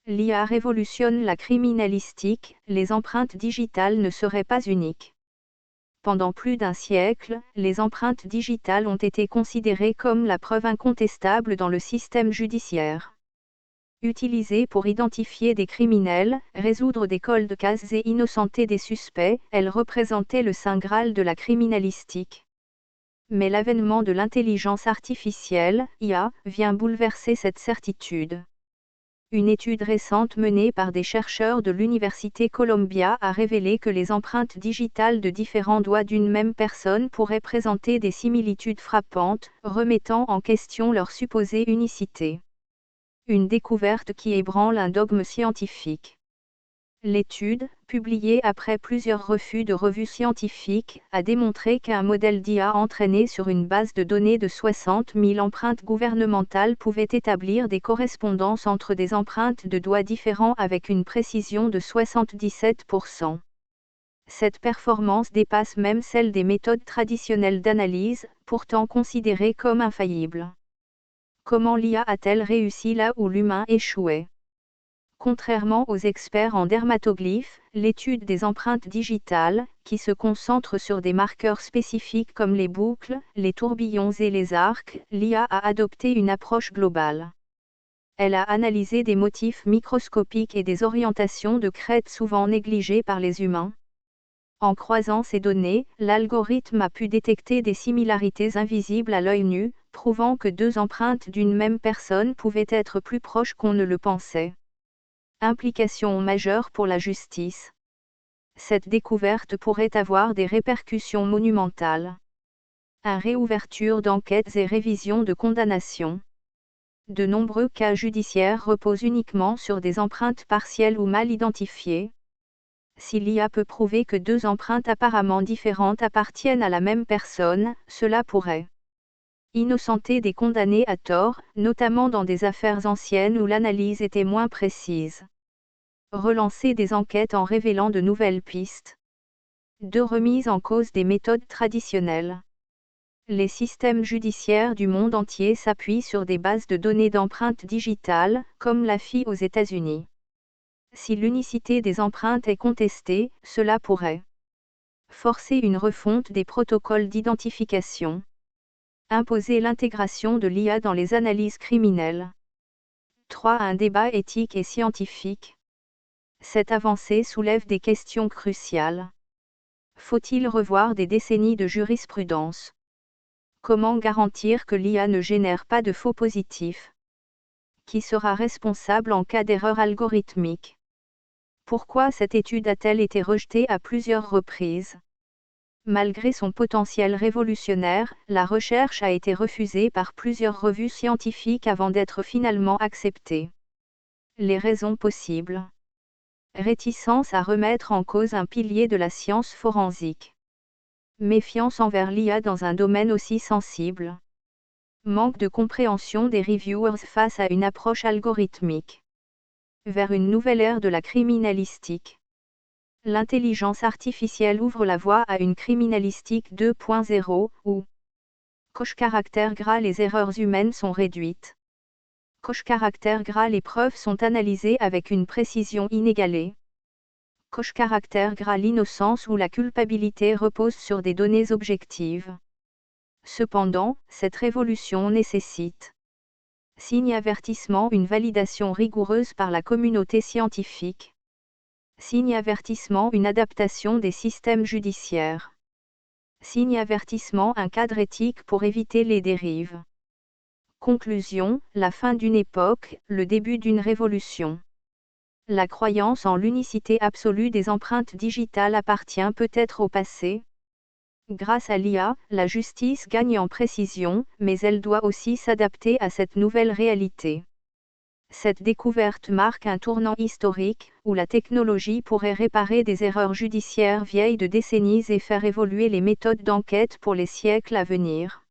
L'IA révolutionne la criminalistique, les empreintes digitales ne seraient pas uniques. Pendant plus d'un siècle, les empreintes digitales ont été considérées comme la preuve incontestable dans le système judiciaire. Utilisées pour identifier des criminels, résoudre des cold cases et innocenter des suspects, elles représentaient le saint graal de la criminalistique. Mais l'avènement de l'intelligence artificielle, IA, vient bouleverser cette certitude. Une étude récente menée par des chercheurs de l'Université Columbia a révélé que les empreintes digitales de différents doigts d'une même personne pourraient présenter des similitudes frappantes, remettant en question leur supposée unicité. Une découverte qui ébranle un dogme scientifique. L'étude, publiée après plusieurs refus de revues scientifiques, a démontré qu'un modèle d'IA entraîné sur une base de données de 60 000 empreintes gouvernementales pouvait établir des correspondances entre des empreintes de doigts différents avec une précision de 77%. Cette performance dépasse même celle des méthodes traditionnelles d'analyse, pourtant considérées comme infaillibles. Comment l'IA a-t-elle réussi là où l'humain échouait ? Contrairement aux experts en dermatoglyphes, l'étude des empreintes digitales, qui se concentre sur des marqueurs spécifiques comme les boucles, les tourbillons et les arcs, l'IA a adopté une approche globale. Elle a analysé des motifs microscopiques et des orientations de crête souvent négligées par les humains. En croisant ces données, l'algorithme a pu détecter des similarités invisibles à l'œil nu, prouvant que deux empreintes d'une même personne pouvaient être plus proches qu'on ne le pensait. Implication majeure pour la justice. Cette découverte pourrait avoir des répercussions monumentales. Réouverture d'enquêtes et révision de condamnations. De nombreux cas judiciaires reposent uniquement sur des empreintes partielles ou mal identifiées. Si l'IA peut prouver que deux empreintes apparemment différentes appartiennent à la même personne, cela pourrait innocenter des condamnés à tort, notamment dans des affaires anciennes où l'analyse était moins précise. Relancer des enquêtes en révélant de nouvelles pistes. De remise en cause des méthodes traditionnelles. Les systèmes judiciaires du monde entier s'appuient sur des bases de données d'empreintes digitales, comme la FI aux États-Unis. Si l'unicité des empreintes est contestée, cela pourrait forcer une refonte des protocoles d'identification. Imposer l'intégration de l'IA dans les analyses criminelles. 3. Un débat éthique et scientifique. Cette avancée soulève des questions cruciales. Faut-il revoir des décennies de jurisprudence ? Comment garantir que l'IA ne génère pas de faux positifs ? Qui sera responsable en cas d'erreur algorithmique ? Pourquoi cette étude a-t-elle été rejetée à plusieurs reprises ? Malgré son potentiel révolutionnaire, la recherche a été refusée par plusieurs revues scientifiques avant d'être finalement acceptée. Les raisons possibles. Réticence à remettre en cause un pilier de la science forensique. Méfiance envers l'IA dans un domaine aussi sensible. Manque de compréhension des reviewers face à une approche algorithmique. Vers une nouvelle ère de la criminalistique. L'intelligence artificielle ouvre la voie à une criminalistique 2.0, où coche gras les erreurs humaines sont réduites. Coche gras les preuves sont analysées avec une précision inégalée. Coche gras l'innocence ou la culpabilité repose sur des données objectives. Cependant, cette révolution nécessite signe avertissement une validation rigoureuse par la communauté scientifique. Signe avertissement une adaptation des systèmes judiciaires. Signe avertissement un cadre éthique pour éviter les dérives. Conclusion, la fin d'une époque, le début d'une révolution. La croyance en l'unicité absolue des empreintes digitales appartient peut-être au passé. Grâce à l'IA, la justice gagne en précision, mais elle doit aussi s'adapter à cette nouvelle réalité. Cette découverte marque un tournant historique, où la technologie pourrait réparer des erreurs judiciaires vieilles de décennies et faire évoluer les méthodes d'enquête pour les siècles à venir.